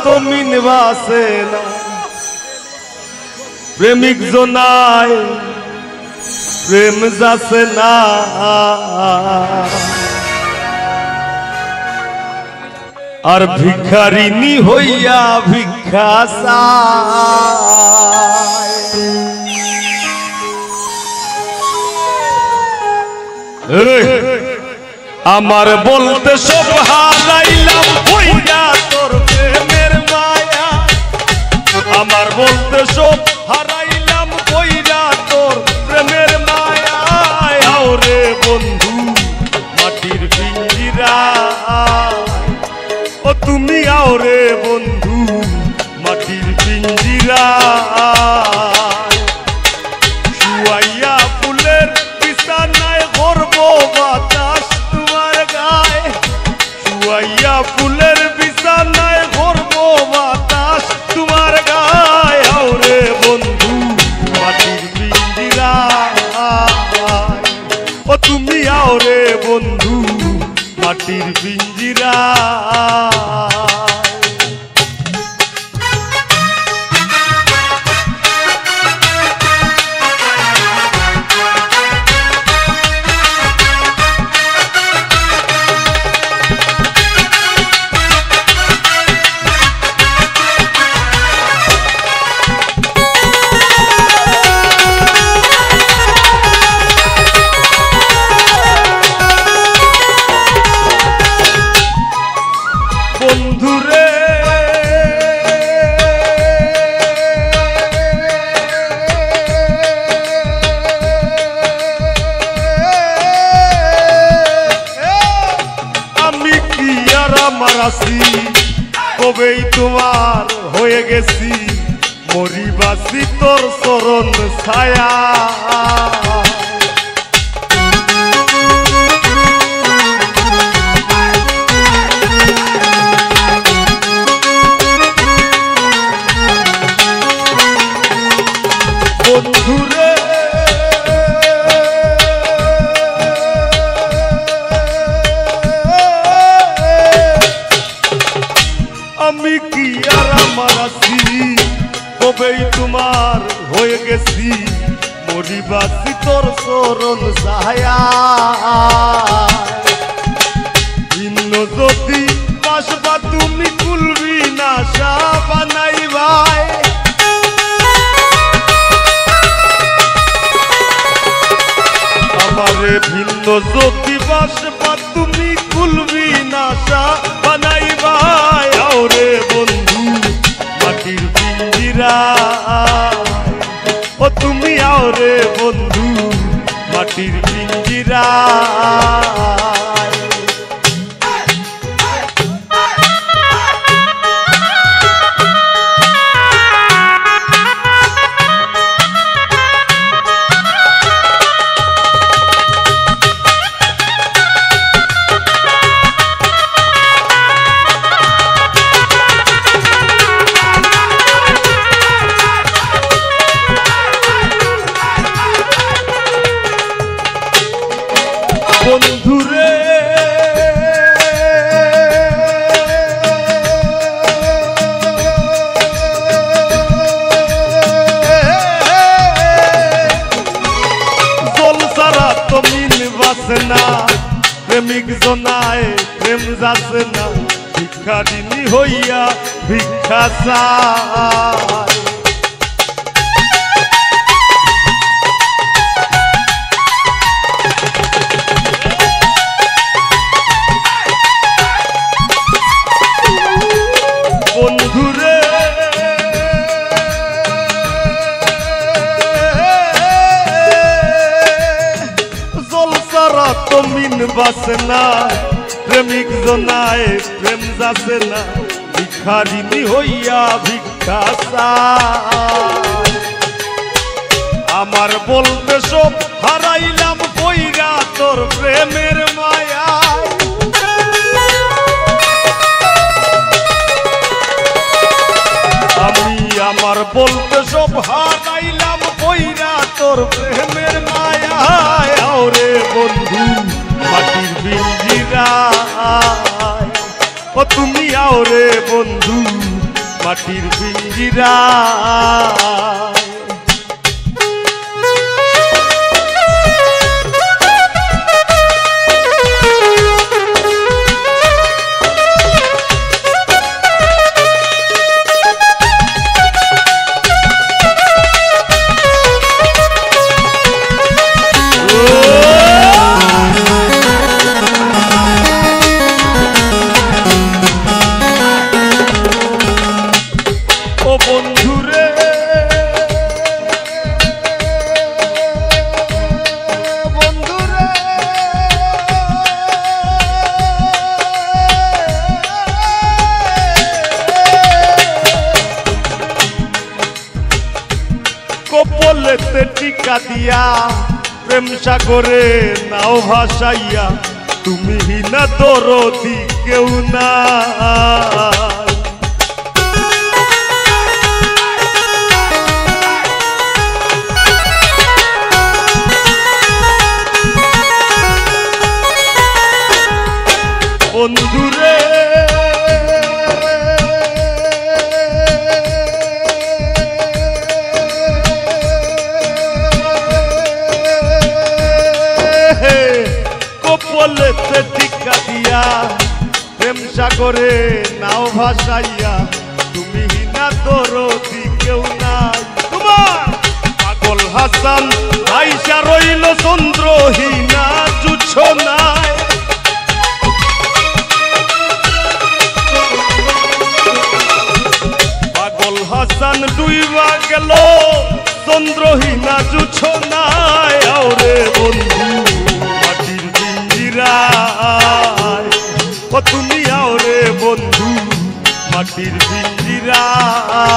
তো মিনবাসে না প্রেমিক জনায় প্রেম যাচ্ছে না আর ভিখারিনী হইয়া ভিক্ষা চায় আমার বলতে সব হারাইলাম হইয়া তোর প্রেমের মায়া আমার বলতে সব হারাইলাম হইয়া তোর প্রেমের মায়া ওরে বন্ধু মাটির পিঞ্জিরা ও তুমি আওরে বন্ধু মাটির পিঞ্জিরা শুয়াইয়া ফুলের বিছানায় গর্ব বাতাস তোমার গায়ে শুয়াইয়া ফুলের বিছানায় গর্ব বাতাস তোমার গায়ে আওরে বন্ধু মাটির পিঞ্জিরা ও তুমি আওরে বন্ধু মাটির পিঞ্জিরা বন্ধুরে আমি কি আর আমার আছি কবেই তোমার হয়ে গেছি মরিবাসি তোর চরণ ছায়া বন্ধুরে আমি কি আর আমার আছি কবেই তোমার হয়ে গেছি মরিবাসি তোর চরণ ছায়া ভিন্ন যদি বাসবা তুমি কুলবি না সা বানাই ভাই আমারে ভিন্ন যদি বাসবা তুমি কুলবি না সা বানাই ভাই ওরে বন্ধু মাটির পিঞ্জিরা ও তুমি আওরে বন্ধু মাটির পিঞ্জিরা বন্ধুরে জল সারা তো মিনবাসে না প্রেমিক জনায় প্রেম যাচ্ছে না ভিখারিনী হইয়া ভিক্ষা চায় বন্ধুরে জল সারা তো মিনবাসে না প্রেমিক জনায় প্রেম যাচ্ছে না ভিখারিনী হইয়া ভিক্ষা চায় আমার বলতে সব হারাইলাম কইরা তোর প্রেমের মায়া আমি আমার বলতে সব হারাইলাম কইরা তোর প্রেমের মায়া ওরে বন্ধু মাটির পিঞ্জিরা ও তুমি আওরে বন্ধু মাটির পিঞ্জিরা বন্ধুরে বন্ধুরে কপলেতে টিকা দিয়া প্রেম সাগরে নাও ভাসাইয়া তুমি হিনা দরদি কেউ না বন্ধুরে কপলেতে টিকা দিয়া প্রেম সাগরে নাও ভাসাইয়া তুমি হিনা দরদি কেউ নাই তোমার পাগল হাসান আইসা রইল চন্দ্রহীনা জুছ নাই হাসান ডুইবা গেল চন্দ্রহীনা জুছ নাই আওরে বন্ধু মাটির পিঞ্জিরায় ও তুমি আওরে বন্ধু মাটির পিঞ্জিরায়